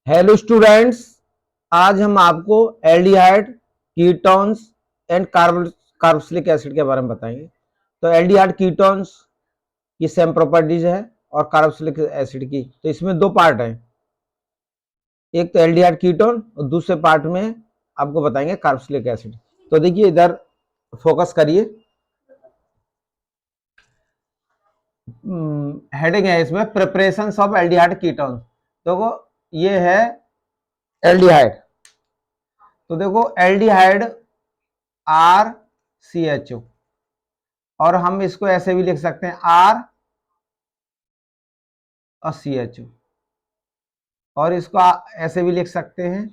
Hello students, आज हम आपको aldehyde, ketones and carboxylic acid के बारे में बताएंगे। तो एल्डिहाइड कीटोन्स की सेम प्रॉपर्टीज है और कार्बोक्सिलिक एसिड की, तो इसमें दो पार्ट हैं। एक तो एल्डिहाइड कीटोन और दूसरे पार्ट में आपको बताएंगे कार्बोक्सिलिक एसिड। तो देखिए इधर फोकस करिए। हेडिंग है इसमें प्रिपरेशन ऑफ एल्डिहाइड कीटोन्स। तो ये है एल्डिहाइड। तो देखो एल्डिहाइड RCHO, और हम इसको ऐसे भी लिख सकते हैं R और CHO, और इसको ऐसे भी लिख सकते हैं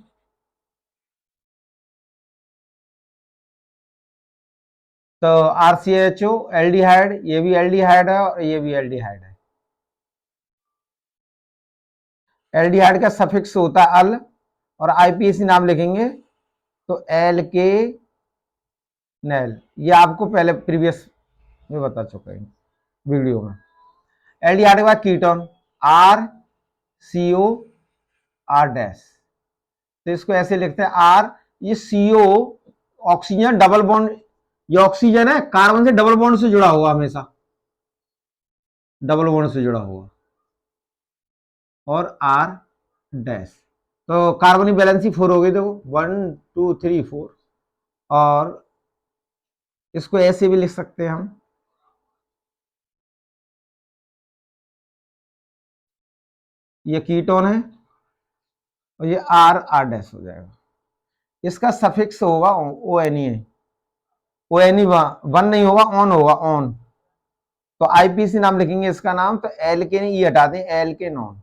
तो RCHO एल्डिहाइड, ये भी एल्डिहाइड है और ये भी एल्डिहाइड है। एल्डिहाइड का सफिक्स होता है अल, और IPAC नाम लिखेंगे तो एल के नेल। ये आपको पहले प्रीवियस में बता चुका है वीडियो में। एल्डिहाइड का कीटोन RCOR-, तो इसको ऐसे लिखते हैं R। ये CO ऑक्सीजन डबल बॉन्ड, ये ऑक्सीजन है कार्बन से डबल बॉन्ड से जुड़ा हुआ, हमेशा डबल बॉन्ड से जुड़ा हुआ, और R-। तो कार्बनिक बैलेंसी 4 हो गई, देखो 1 2 3 4। और इसको ऐसे भी लिख सकते हैं हम, ये कीटोन है और ये R-R- हो जाएगा। इसका सफिक्स होगा ONE, ONE वन नहीं होगा, ऑन होगा, ऑन। तो IPC नाम लिखेंगे इसका नाम, तो एल के ई हटा दें, एल के नॉन।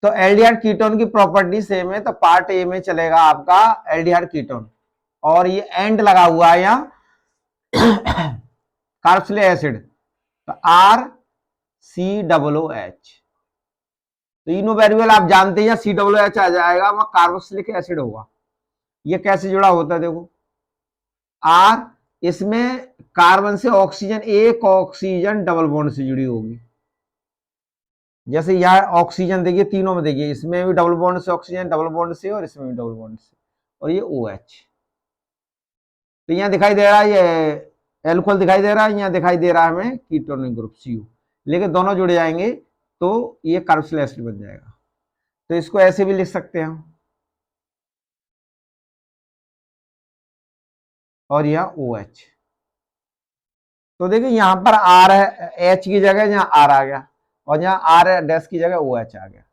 तो एल्डिहाइड कीटोन की प्रॉपर्टी सेम है, तो पार्ट ए में चलेगा आपका एल्डिहाइड कीटोन, और ये एंड लगा हुआ है यहाँ कार्बोक्सिलिक एसिड, तो RCOOH। तो इनो वेरिएबल आप जानते हैं, COOH आ जाएगा, वहां कार्बोक्सिलिक एसिड होगा। ये कैसे जुड़ा होता है, देखो R, इसमें कार्बन से ऑक्सीजन, एक ऑक्सीजन डबल बॉन्ड से जुड़ी होगी। जैसे यहाँ ऑक्सीजन देखिए, तीनों में देखिए, इसमें भी डबल बॉन्ड से ऑक्सीजन, डबल बॉन्ड से, और इसमें भी डबल बॉन्ड से, और ये OH। तो यहाँ दिखाई दे रहा है ये एल्कोहल दिखाई दे रहा है, यहाँ दिखाई दे रहा है हमें कीटोनिक ग्रुप CO, लेकिन दोनों जुड़ जाएंगे तो ये कार्बोक्सिलिक एसिड बन जाएगा। तो इसको ऐसे भी लिख सकते हैं हम, और यहाँ OH। तो देखिए यहाँ पर R है, H की जगह यहाँ R आ गया, और यहाँ R- की जगह OH आ गया।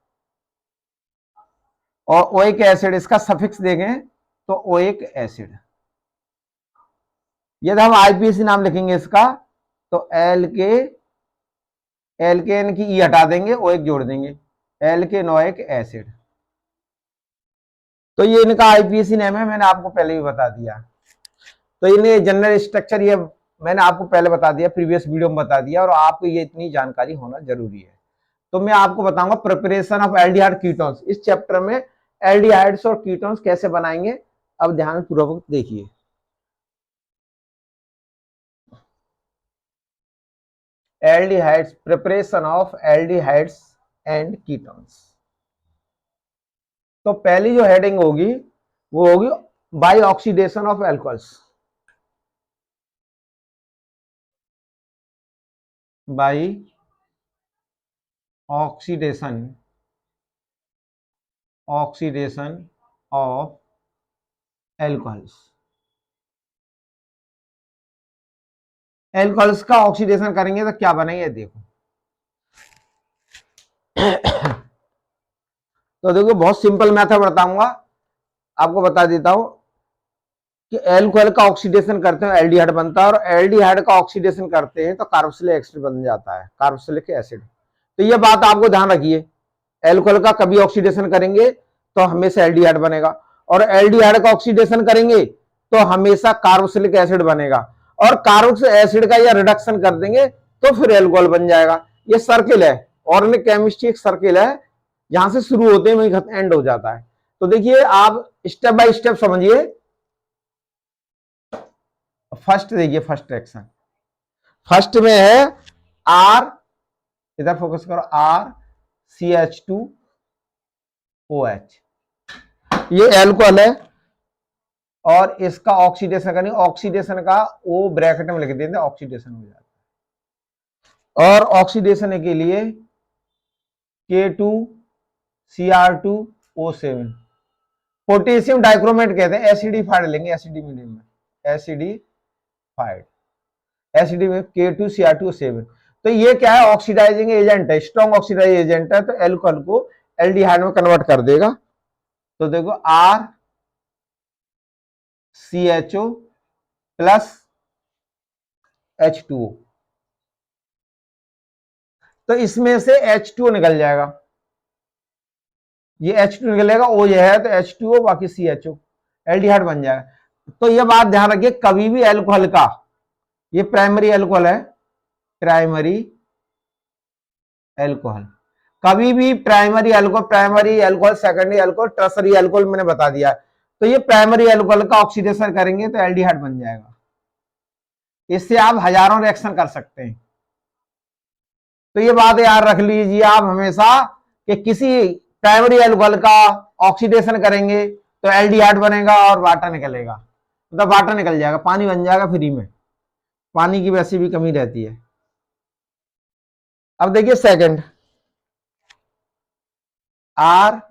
और ओइक एसिड, इसका सफिक्स देखें तो ओइक एसिड। यदि हम IPAC नाम लिखेंगे इसका, तो एल के एन की ई हटा देंगे, ओइक जोड़ देंगे, एल के नोइक एसिड। तो ये इनका IPAC नेम है, मैंने आपको पहले भी बता दिया। तो इन्हें जनरल स्ट्रक्चर ये मैंने आपको पहले बता दिया, प्रीवियस वीडियो में बता दिया, और आपको ये इतनी जानकारी होना जरूरी है। तो मैं आपको बताऊंगा प्रिपरेशन ऑफ एल्डिहाइड कीटोन्स। इस चैप्टर में एल्डिहाइड्स और कीटोन्स कैसे बनाएंगे, अब ध्यान पूर्वक देखिए। Aldehydes, preparation of aldehydes and ketones. तो पहली जो हेडिंग होगी वो होगी by oxidation of alcohols, by oxidation oxidation of alcohols. Alcohols का ऑक्सीडेशन करेंगे तो क्या बनेंगे, देखो। तो देखो बहुत सिंपल मेथड बताऊंगा, आपको बता देता हूं कि एल्कोहल का ऑक्सीडेशन करते हैं एल्डिहाइड बनता है, और एल्डिहाइड का ऑक्सीडेशन करते हैं तो कार्बोक्सिलिक एसिड बन जाता है, कार्बोक्सिलिक एसिड। तो ये बात आपको ध्यान रखिए, एल्कोहल का कभी ऑक्सीडेशन करेंगे तो हमेशा एल्डिहाइड बनेगा, और एल्डिहाइड का ऑक्सीडेशन करेंगे तो हमेशा कार्बोक्सिलिक एसिड बनेगा, और कार्बोक्सिलिक एसिड का यह रिडक्शन कर देंगे तो फिर एल्कोहल बन जाएगा। ये सर्किल है, ऑर्गेनिक केमिस्ट्री एक सर्किल है, जहां से शुरू होते हैं वहीं एंड हो जाता है। तो देखिए आप स्टेप बाय स्टेप समझिए। फर्स्ट देखिए, फर्स्ट एक्शन, फर्स्ट में है R, इधर फोकस करो, RCH2 OH, ये एल्कोहल है और इसका ऑक्सीडेशन करेंगे, ऑक्सीडेशन का O ब्रैकेट में लिख देते हैं, ऑक्सीडेशन हो जाता है। और ऑक्सीडेशन के लिए K2Cr2O7, पोटेशियम डाइक्रोमेट कहते हैं, एसिडिफाइड लेंगे, एसिडी मीडियम में, एसिडिफाइड, एसिडी में K2Cr2O7। तो ये क्या है, ऑक्सीडाइजिंग एजेंट है, स्ट्रॉन्ग ऑक्सीडाइजिंग एजेंट है, तो एल्कोहल को एल्डिहाइड में कन्वर्ट कर देगा। तो देखो RCHO प्लस H2O, तो इसमें से H2O निकल जाएगा, ये H2 निकल जाएगा, O ये है तो H2O, बाकी CHO, एल्डिहाइड बन जाएगा। तो ये बात ध्यान रखिए, कभी भी एल्कोहल का, ये प्राइमरी एल्कोहल है, प्राइमरी एल्कोहल, कभी भी primary alcohol, secondary alcohol, tertiary alcohol मैंने बता दिया। तो ये प्राइमरी एल्कोहल का ऑक्सीडेशन करेंगे तो एल्डिहाइड बन जाएगा। इससे आप हजारों रिएक्शन कर सकते हैं। तो ये बात याद रख लीजिए आप हमेशा कि किसी प्राइमरी एल्कोहल का ऑक्सीडेशन करेंगे तो एल्डिहाइड बनेगा और वाटर निकलेगा, मतलब वाटर निकल जाएगा, पानी बन जाएगा फ्री में, पानी की वैसे भी कमी रहती है। अब देखिए सेकंड, R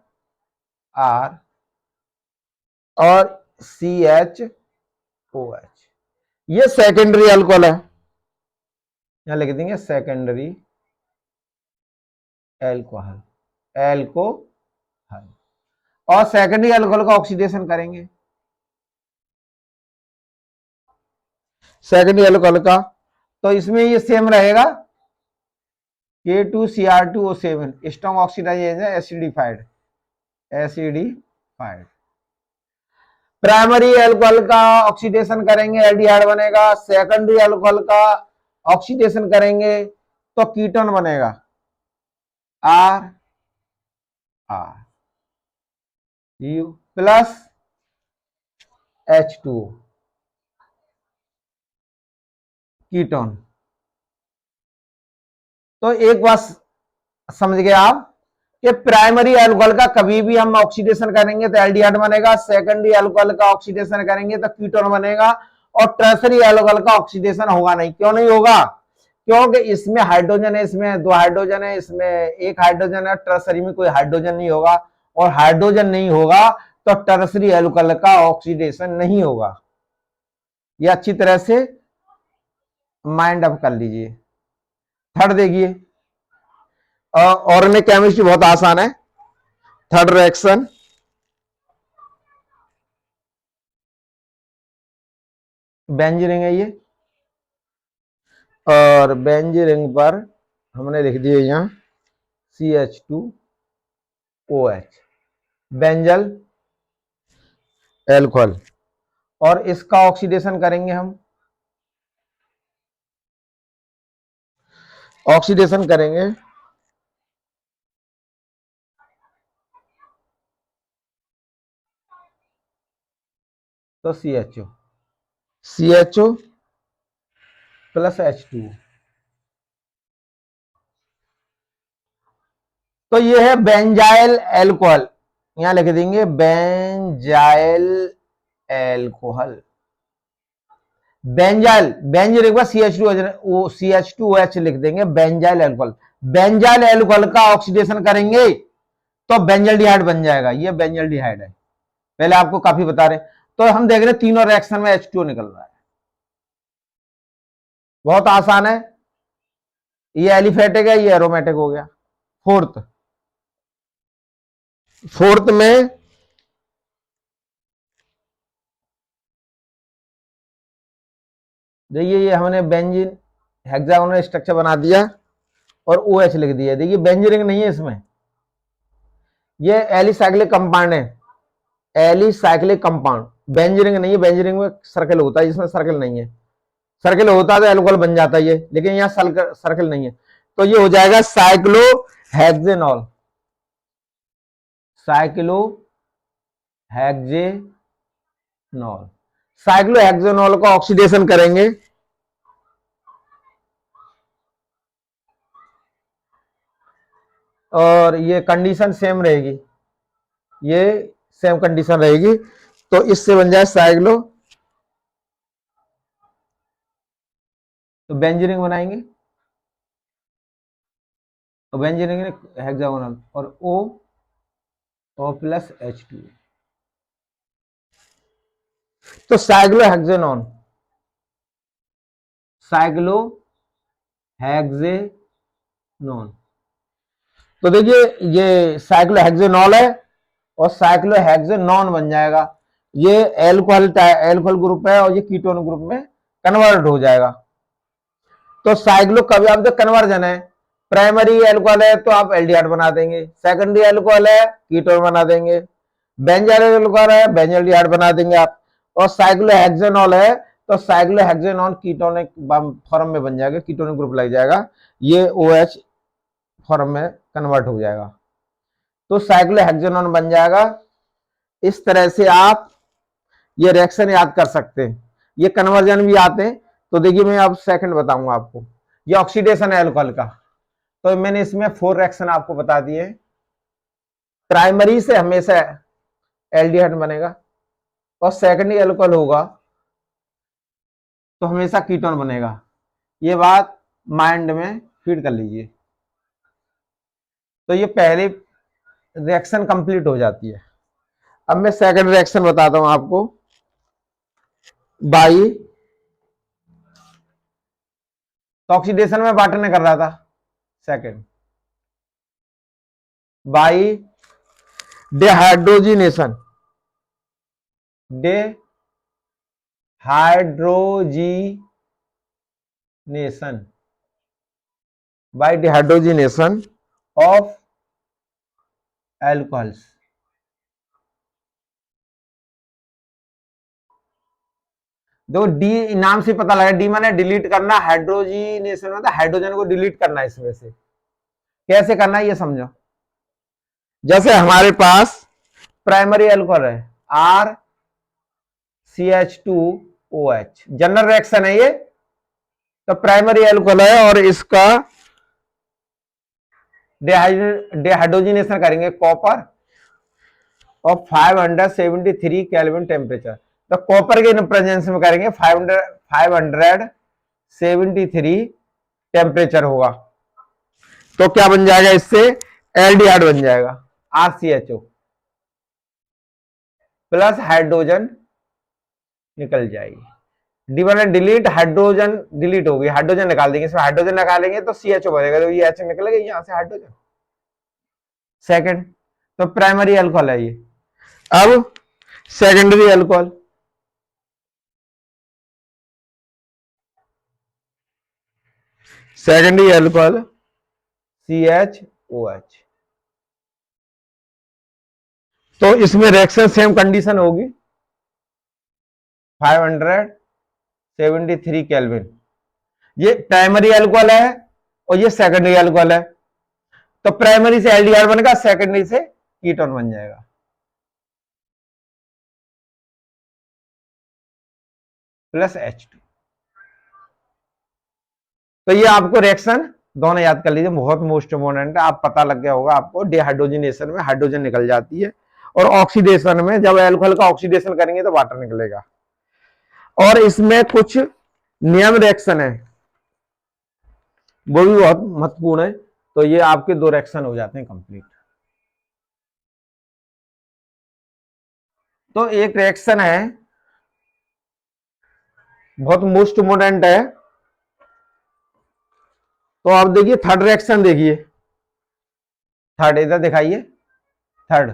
और CHOH, ये सेकेंडरी एल्कोहल है, यहां लिख देंगे सेकेंडरी एल्कोहल, और सेकेंडरी एल्कोहल का ऑक्सीडेशन करेंगे, सेकेंडरी एल्कोहल का, तो इसमें ये सेम रहेगा, K2Cr2O7, strong oxidisation, acidified. Primary alcohol का ऑक्सीडेशन करेंगे, एल्डिहाइड बनेगा, सेकेंडरी एल्कोहल का ऑक्सीडेशन करेंगे तो कीटोन बनेगा, R U plus H2O, ketone. तो एक बात समझ गए आप कि प्राइमरी एल्कोहल का कभी भी हम ऑक्सीडेशन करेंगे तो एल्डिहाइड बनेगा, सेकेंडरी एल्कोहल का ऑक्सीडेशन करेंगे तो कीटोन बनेगा, और टर्सरी एल्कोहल का ऑक्सीडेशन होगा नहीं। क्यों नहीं होगा? क्योंकि इसमें हाइड्रोजन है, इसमें 2 हाइड्रोजन है, इसमें 1 हाइड्रोजन है, टर्सरी में कोई हाइड्रोजन नहीं होगा, और हाइड्रोजन नहीं होगा तो टर्सरी एल्कोहल का ऑक्सीडेशन नहीं होगा। ये अच्छी तरह से माइंड अप कर लीजिए। थर्ड देखिए, ऑर्गेनिक केमिस्ट्री बहुत आसान है। थर्ड रिएक्शन, बेंजीन है ये, और बेंजीन पर हमने लिख दिया यहां CH2OH, बेंजल एल्कोहल, और इसका ऑक्सीडेशन करेंगे हम, ऑक्सीडेशन करेंगे तो CHO प्लस H2O, तो ये है बेंजाइल एल्कोहल, यहां लिख देंगे बेंजाइल एल्कोहल, बेंजाइल, बेंजीन एक बार CH2OH लिख देंगे, बेंजाइल एल्कोहल। बेंजाइल एल्कोहल का ऑक्सीडेशन करेंगे तो बेंजल्डिहाइड बन जाएगा, ये बेंजल्डिहाइड है, पहले आपको काफी बता रहे। तो हम देख रहे हैं तीनों रिएक्शन में H2O निकल रहा है, बहुत आसान है। ये एलिफेटिक है, ये एरोमेटिक हो गया। फोर्थ में देखिए, ये हमने बेंजीन हेक्सागोनल स्ट्रक्चर बना दिया और OH लिख दिया। देखिए बेंजीन रिंग नहीं है इसमें, ये एलिसाइक्लिक कंपाउंड है, एलिसाइक्लिक कंपाउंड, बेंजीन रिंग नहीं है। बेंजीन रिंग में सर्कल होता है, इसमें सर्कल नहीं है। सर्कल होता तो एल्कोहल बन जाता है ये, लेकिन यहाँ सर्कल नहीं है, तो ये हो जाएगा साइक्लोहेक्सेनॉल, साइक्लोहेक्सेनॉल। साइक्लोहेक्सेनॉल का ऑक्सीडेशन करेंगे और ये कंडीशन सेम रहेगी, ये सेम कंडीशन रहेगी। तो इससे बन जाए साइक्लो, तो बेंजीन बनाएंगे, तो बेंजीन हेक्सागोनल और O प्लस H2। तो साइक्लो हेक्सेनॉन, साइक्लो हेक्सेनॉन, तो देखिए ये साइक्लो हेक्सेनॉल है और साइक्लो हेक्सेनॉन बन जाएगा। ये एल्कोहल ग्रुप है और ये कीटोन ग्रुप में कन्वर्ट हो जाएगा। तो साइक्लो कभी आप कन्वर्जन है, प्राइमरी एल्कोहल है तो आप एल्डिहाइड बना देंगे, सेकेंडरी एल्कोहल है कीटोन बना देंगे, बेंजाइल एल्कोहल है बेंजल्डिहाइड बना देंगे आप। और साइक्लोहेक्सेनॉल है तो साइक्लोहेक्सेनॉन कीटोनिक फॉर्म में बन जाएगा, कीटोनिक ग्रुप लग जाएगा, ये OH फॉर्म में कन्वर्ट हो जाएगा, तो साइक्लोहेक्सेनॉन बन जाएगा। इस तरह से आप ये रिएक्शन याद कर सकते हैं। ये कन्वर्जन भी आते हैं। तो देखिए मैं अब सेकंड बताऊंगा आपको, ये ऑक्सीडेशन है एल्कोहल का। तो मैंने इसमें 4 रिएक्शन आपको बता दिए। प्राइमरी से हमेशा एल्डिहाइड बनेगा और सेकेंडरी एल्कोहल होगा तो हमेशा कीटोन बनेगा। ये बात माइंड में फीड कर लीजिए। तो ये पहली रिएक्शन कंप्लीट हो जाती है। अब मैं सेकंड रिएक्शन बताता हूं आपको। बाई, तो ऑक्सीडेशन में वाटर ने कर रहा था, second by dehydrogenation, by dehydrogenation of alcohols. देखो डी नाम से पता लगा, डी माने डिलीट करना, हाइड्रोजिनेशन मतलब हाइड्रोजन को डिलीट करना। इसमें से कैसे करना है ये समझो। जैसे हमारे पास प्राइमरी एल्कोहल है RCH2OH, जनरल रिएक्शन है ये। तो प्राइमरी एल्कोहल है और इसका डिहाइड्रोजिनेशन करेंगे कॉपर और 573 केल्विन टेम्परेचर। तो कॉपर के प्रेजेंस में करेंगे 573 टेम्परेचर होगा। तो क्या बन जाएगा, इससे एल्डिहाइड बन जाएगा, RCHO प्लस हाइड्रोजन निकल जाएगी। डी बने डिलीट, हाइड्रोजन डिलीट होगी, हाइड्रोजन निकाल देंगे, इसमें हाइड्रोजन निकालेंगे तो CHO बनेगा, तो ये H निकलेगा, यहां से हाइड्रोजन। सेकंड, तो प्राइमरी अल्कोहल है ये। अब secondary alcohol, secondary alcohol CHOH। तो इसमें रिएक्शन सेम कंडीशन होगी, 573 केल्विन। ये प्राइमरी अल्कोहल है और ये सेकेंडरी अल्कोहल है। तो प्राइमरी से एल्डिहाइड बनेगा, सेकेंडरी से कीटोन बन जाएगा। Plus H2। तो ये आपको रिएक्शन दोनों याद कर लीजिए, बहुत मोस्ट इंपोर्टेंट है। आप पता लग गया होगा आपको, डिहाइड्रोजनेशन में हाइड्रोजन निकल जाती है और ऑक्सीडेशन में जब एल्कोहल का ऑक्सीडेशन करेंगे तो वाटर निकलेगा। और इसमें कुछ नियम रिएक्शन है, वो भी बहुत महत्वपूर्ण है। तो ये आपके 2 रिएक्शन हो जाते हैं कंप्लीट। तो एक रिएक्शन है बहुत मोस्ट इंपोर्टेंट है। तो आप देखिए थर्ड रिएक्शन, देखिए थर्ड, इधर दिखाइए। Third,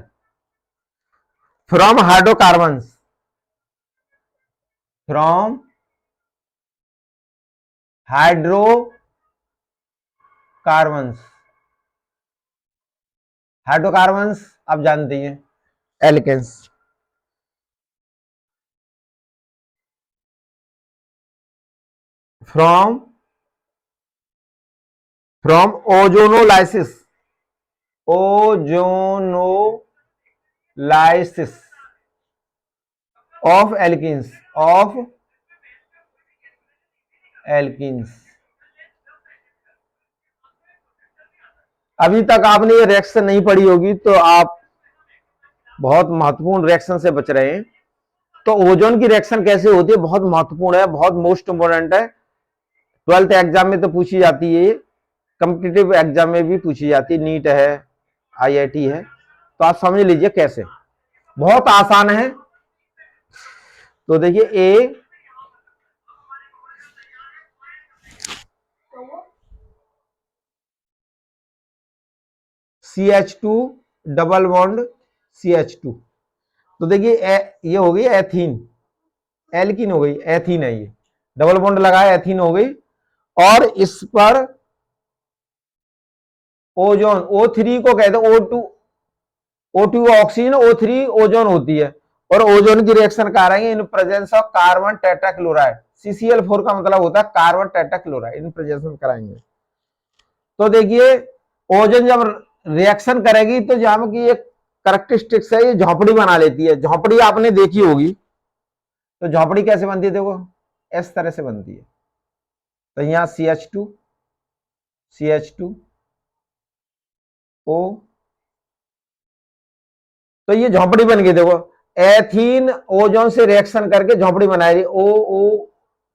from hydrocarbons, from hydrocarbons, hydrocarbons आप जानते हैं alkanes, from ozonolysis, ozonolysis of alkenes, अभी तक आपने ये रिएक्शन नहीं पढ़ी होगी तो आप बहुत महत्वपूर्ण रिएक्शन से बच रहे हैं। तो ओजोन की रिएक्शन कैसे होती है, बहुत महत्वपूर्ण है, बहुत मोस्ट इंपोर्टेंट है। 12th एग्जाम में तो पूछी जाती है, कॉम्पिटिटिव एग्जाम में भी पूछी जाती है, नीट है, आईआईटी है, तो आप समझ लीजिए कैसे, बहुत आसान है। तो देखिए ए CH2 डबल बॉन्ड CH2, तो देखिए ये हो गई एथीन, एल्कीन हो गई, एथीन है ये, डबल बॉन्ड लगाया एथीन हो गई। और इस पर ओजोन O3 को कहते हैं O2, O2 oxygen, O3 ozone होती है। और ओजोन की रिएक्शन कराएंगे in presence of carbon tetrachloride, CCl4 का मतलब होता है कार्बन टेट्राक्लोराइड, इन प्रेजेंस में कराएंगे। तो देखिए ओजोन जब रिएक्शन करेगी तो जहां की एक कैरेक्टरिस्टिक्स है, ये झोंपड़ी बना लेती है। झोंपड़ी आपने देखी होगी, तो झोंपड़ी कैसे बनती है, देखो इस तरह से बनती है। तो यहां CH2 O, तो ये झोंपड़ी बन गई। देखो एथीन ओजोन से रिएक्शन करके झोंपड़ी बनाएगी, O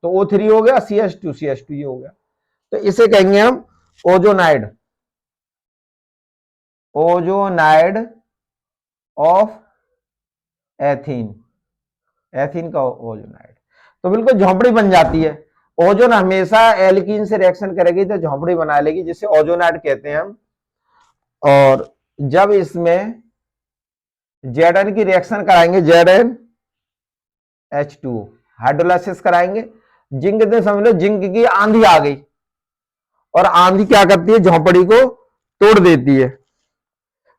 तो O3 हो गया, CH2 ये हो गया। तो इसे कहेंगे हम ozonide, ozonide of ethene, ethene का ओजोनाइड। तो बिल्कुल झोंपड़ी बन जाती है। ओजोन हमेशा एल्कीन से रिएक्शन करेगी तो झोंपड़ी बना लेगी, जिसे ओजोनाइड कहते हैं हम। और जब इसमें Zn की रिएक्शन कराएंगे, ZnH2 हाइड्रोलाइसिस कराएंगे, जिंक से समझ लो जिंक की आंधी आ गई, और आंधी क्या करती है, झोंपड़ी को तोड़ देती है।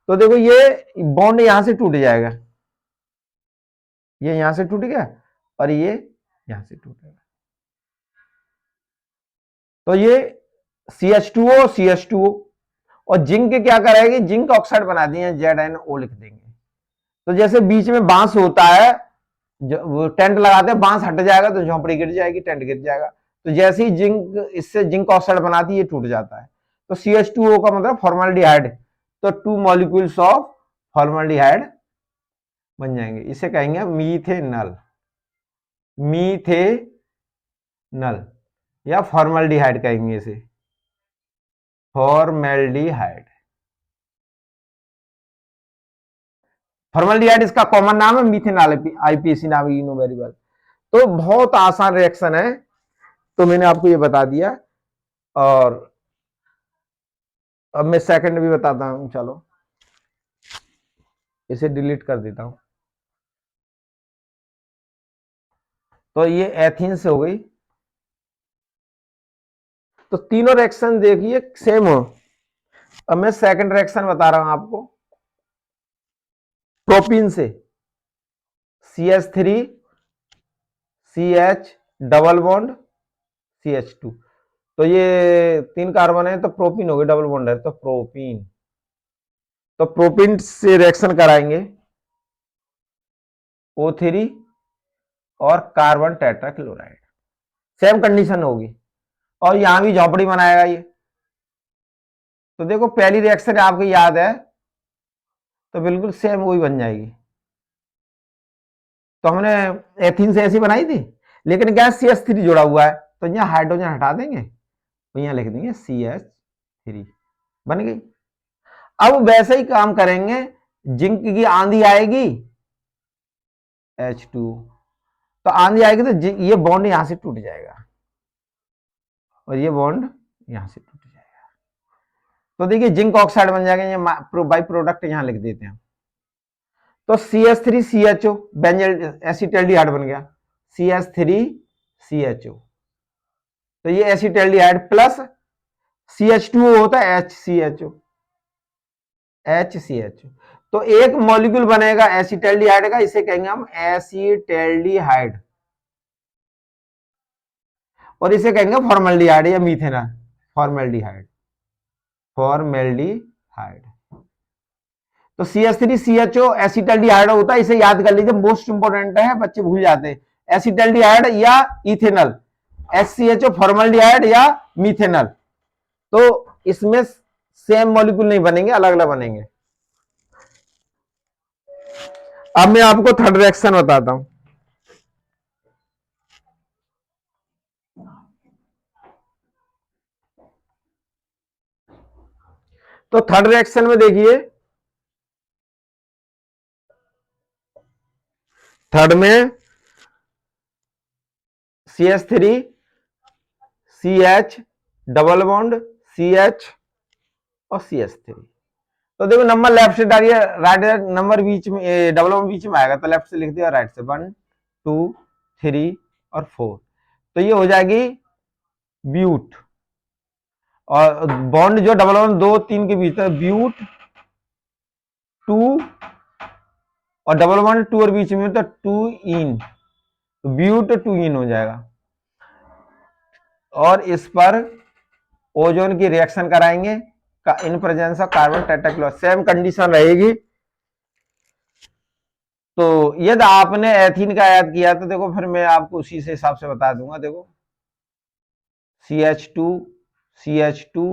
तो देखो ये बॉन्ड यहां से टूट जाएगा, ये यहां से टूट गया और ये यहां से टूटेगा। तो ये CH2O और जिंक क्या करेगी, जिंक ऑक्साइड बना दिए, ZnO लिख देंगे। तो जैसे बीच में बांस होता है, वो टेंट लगाते हैं, बांस हट जाएगा तो झोंपड़ी गिर जाएगी, टेंट गिर जाएगा। तो जैसे ही जिंक इससे जिंक ऑक्साइड बनाती है, ये टूट जाता है। तो CH2O का मतलब फॉर्मल्डिहाइड, तो 2 मॉलिक्यूल्स ऑफ फॉर्मल्डिहाइड बन जाएंगे। इसे कहेंगे मीथेनल, मीथेनल या फॉर्मल्डिहाइड कहेंगे इसे, फॉर्मल्डिहाइड। फॉर्मल्डिहाइड इसका कॉमन नाम है, मीथेनॉल IPAC नाम है, यू नो वेरी वेल। तो बहुत आसान रिएक्शन है, तो मैंने आपको ये बता दिया। और अब मैं सेकंड भी बताता हूं, चलो इसे डिलीट कर देता हूं। तो ये एथीन से हो गई। तो तीनों रिएक्शन देखिए सेम हो। अब मैं सेकंड रिएक्शन बता रहा हूं आपको, प्रोपीन से CH3 CH double bond CH2, तो ये 3 कार्बन है, तो प्रोपीन हो गई, डबल बॉन्ड है तो प्रोपीन। तो प्रोपीन से रिएक्शन कराएंगे O3 और कार्बन टेट्राक्लोराइड, सेम कंडीशन होगी। और यहां भी झोंपड़ी बनाएगा ये। तो देखो पहली रिएक्शन आपको याद है, तो बिल्कुल सेम वही बन जाएगी। तो हमने एथीन से ऐसी बनाई थी, लेकिन गैस CH3 जुड़ा हुआ है, तो यहाँ हाइड्रोजन हटा देंगे, तो यहाँ लिख देंगे CH3, बन गई। अब वैसे ही काम करेंगे, जिंक की आंधी आएगी H2, तो आंधी आएगी तो ये बॉन्ड यहां से टूट जाएगा और ये बॉन्ड यहां से टूट जाएगा। तो देखिए जिंक ऑक्साइड बन जाएगा, ये बाई प्रोडक्ट यहां लिख देते हैं। तो CH3CHO बेंजल एसिटाल्डिहाइड बन गया, CH3CHO। तो ये एसिटाल्डिहाइड प्लस CH2O होता है HCHO, तो एक मॉलिक्यूल बनेगा एसिटाल्डिहाइड का, इसे कहेंगे हम एसिटाल्डिहाइड, और इसे कहेंगे फॉर्मल्डिहाइड या मीथेनॉल, फॉर्मल्डिहाइड, फॉर्मल्डिहाइड। तो CH3CHO एसिटाल्डिहाइड होता है, इसे याद कर लीजिए, मोस्ट इंपोर्टेंट है, बच्चे भूल जाते हैं। एसिटाल्डिहाइड या इथेनॉल, HCHO फॉर्मल्डिहाइड या मीथेनॉल। तो इसमें सेम मॉलिक्यूल नहीं बनेंगे, अलग अलग बनेंगे। अब मैं आपको थर्ड रिएक्शन बताता हूं। तो थर्ड रिएक्शन में देखिए, थर्ड में CH3 CH double bond CH और CH3। तो देखो नंबर लेफ्ट से डालिए, राइट नंबर बीच में, डबल बॉन्ड बीच में आएगा तो लेफ्ट से लिख दिया, राइट से 1 2 3 और 4। तो ये हो जाएगी ब्यूट, और बॉन्ड जो डबल बॉन्ड 2 3 के बीच है, ब्यूट 2, और डबल बॉन्ड 2 और बीच में तो 2 इन, तो ब्यूट 2 इन हो जाएगा। और इस पर ओजोन की रिएक्शन कराएंगे in presence of carbon tetrachloride, same condition रहेगी। तो यदि आपने एथीन का याद किया तो देखो फिर मैं आपको उसी से हिसाब से बता दूंगा। देखो CH2 CH2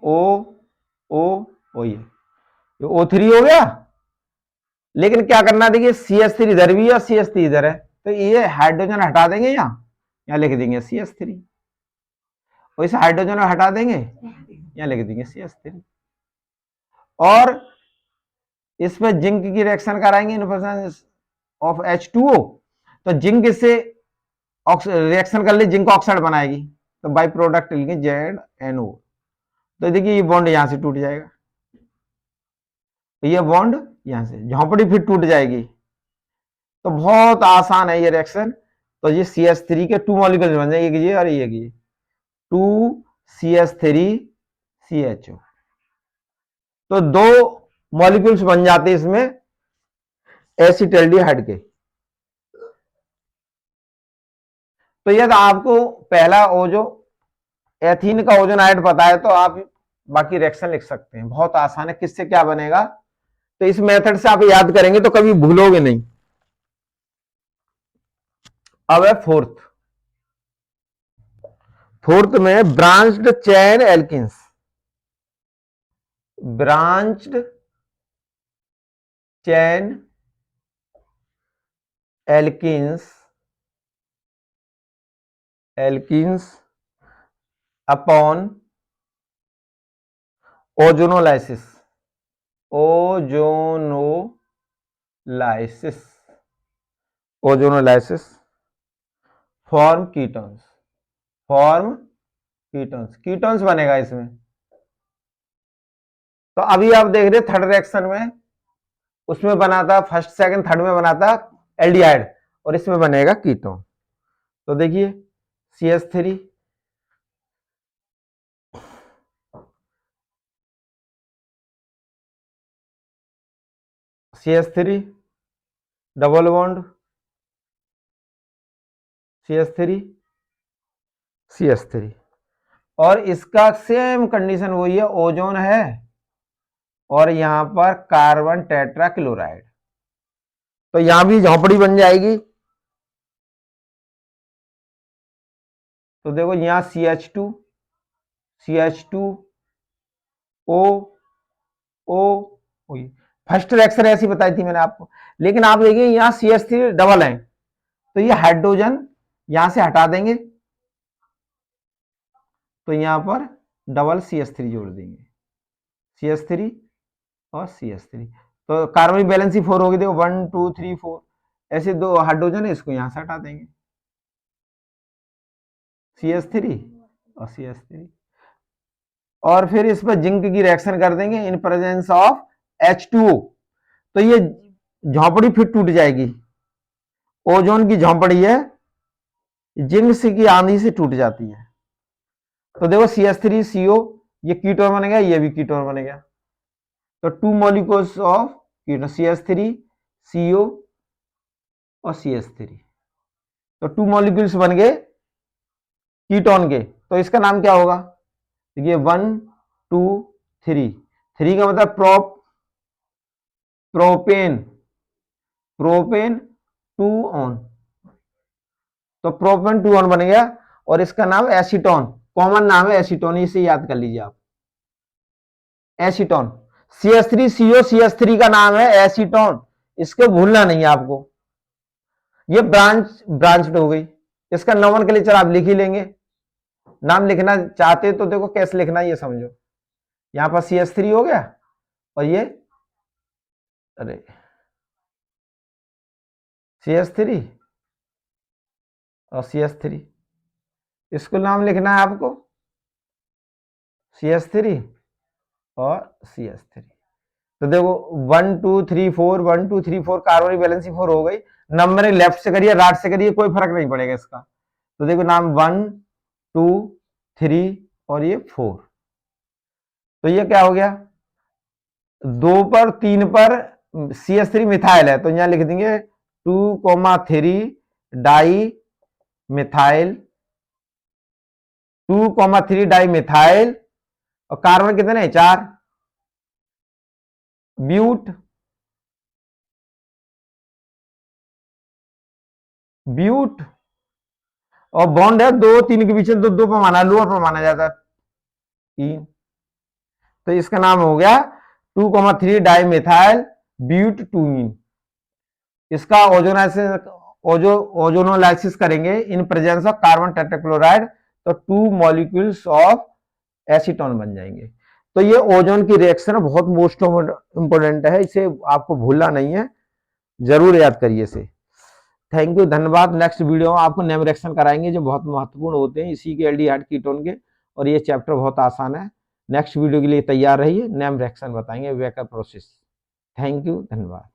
O O O, ये O3 हो गया। लेकिन क्या करना, देखिए CH3 इधर भी है और CH3 इधर है, तो ये हाइड्रोजन हटा देंगे, यहाँ लिख देंगे CH3, और इसे हाइड्रोजन हटा देंगे, यहाँ लिख देंगे CH3। और इसमें जिंक की रिएक्शन कराएंगे इन प्रेजेंस ऑफ H2O, तो जिंक से रिएक्शन कर ले, जिंक ऑक्साइड बनाएगी, तो बाई प्रोडक्ट लेंगे ZNO। तो देखिए ये बॉन्ड यहां से टूट जाएगा, तो ये बॉन्ड यहां से, झोंपड़ी फिर टूट जाएगी। तो बहुत आसान है ये रिएक्शन। तो ये CH3 के 2 मॉलिक्यूल्स बन जाएंगे, ये और ये 2 CH3 CHO, तो 2 मॉलिक्यूल्स बन जाते हैं इसमें एसिटाल्डिहाइड के। तो यदि आपको पहला ओजो एथीन का ओजोन आइड पता है तो आप बाकी रिएक्शन लिख सकते हैं, बहुत आसान है। किससे क्या बनेगा, तो इस मेथड से आप याद करेंगे तो कभी भूलोगे नहीं। अब है फोर्थ में branched chain alkenes, branched chain alkenes, alkenes upon ozonolysis, ozonolysis, ozonolysis form ketones, form ketones, ketones बनेगा इसमें। तो अभी आप देख रहे थर्ड रिएक्शन में, उसमें बना था फर्स्ट सेकंड थर्ड में बना था एल्डिहाइड, और इसमें बनेगा कीटोन। तो देखिए CH3 CH3 double bond CH3 CH3, और इसका सेम कंडीशन वही है, ओजोन है और यहां पर कार्बन टेट्रा क्लोराइड, तो यहां भी झोंपड़ी बन जाएगी। तो देखो यहां CH2 O O, first reaction ऐसी बताई थी मैंने आपको। लेकिन आप देखिए यहां CH3 डबल है, तो ये हाइड्रोजन यहां से हटा देंगे, तो यहां पर डबल CH3 जोड़ देंगे, CH3 और CH3, तो कार्बन बैलेंस ही 4 होगी। देखो 1 2 3 4 ऐसे 2 हाइड्रोजन है, इसको यहां से हटा देंगे, CH3 और CH3, और फिर इस पर जिंक की रिएक्शन कर देंगे इन प्रेजेंस ऑफ H2O, तो ये झोंपड़ी फिर टूट जाएगी। ओजोन की झोंपड़ी है, जिंक से की आंधी से टूट जाती है। तो देखो CH3CO, ये कीटोन बनेगा, ये भी कीटोन बनेगा, तो 2 मॉलिक्यूल्स ऑफ कीटोन CH3CO और CH3, तो 2 मॉलिक्यूल्स बन गए कीटोन के। तो इसका नाम क्या होगा, देखिए 1 2 3, 3 का मतलब प्रोपेन, प्रोपेन 2 ऑन, तो प्रोपेन 2 ऑन बन गया, और इसका नाम एसीटोन, कॉमन नाम है एसीटोन, इसे याद कर लीजिए आप, एसीटोन। CH3CO, का नाम है एसीटोन, इसको भूलना नहीं है आपको। ये ब्रांच्ड हो गई। इसका नोमेनक्लेचर आप लिख ही लेंगे। नाम लिखना चाहते तो देखो कैसे लिखना है ये समझो। यहां पर CH3 हो गया और ये अरे CH3 और CH3, इसको नाम लिखना है आपको CH3 और CH3। तो देखो 1 2 3 4 1 2 3 4 कार्बन वैलेंसी 4 हो गई। नंबरिंग लेफ्ट से करिए राइट से करिए कोई फर्क नहीं पड़ेगा इसका। तो देखो नाम 1 2 3 और ये 4। तो ये क्या हो गया, 2 पर 3 पर CH3 मिथाइल है तो यहां लिख देंगे 2,3 डाई मिथाइल, 2,3 डाई मिथाइल। और कार्बन कितने हैं 4, ब्यूट ब्यूट और बॉन्ड है 2 3 के बीच में 2 2 पर माना, लोअर पर माना जाता है 3। तो इसका नाम हो गया 2,3 डाई मिथाइल ब्यूट 2इन। इसका ओजोनोलाइसिस करेंगे in presence of carbon tetrachloride तो 2 मॉलिक्यूल्स ऑफ एसीटोन बन जाएंगे। तो ये ओजोन की रिएक्शन बहुत मोस्ट इंपोर्टेंट है, इसे आपको भूलना नहीं है, जरूर याद करिए इसे। थैंक यू, धन्यवाद। नेक्स्ट वीडियो में आपको नेम रिएक्शन कराएंगे जो बहुत महत्वपूर्ण होते हैं इसी के एल्डिहाइड कीटोन के, और ये चैप्टर बहुत आसान है। नेक्स्ट वीडियो के लिए तैयार रहिए, नेम रिएक्शन बताएंगे, वेकर प्रोसेस। थैंक यू, धन्यवाद।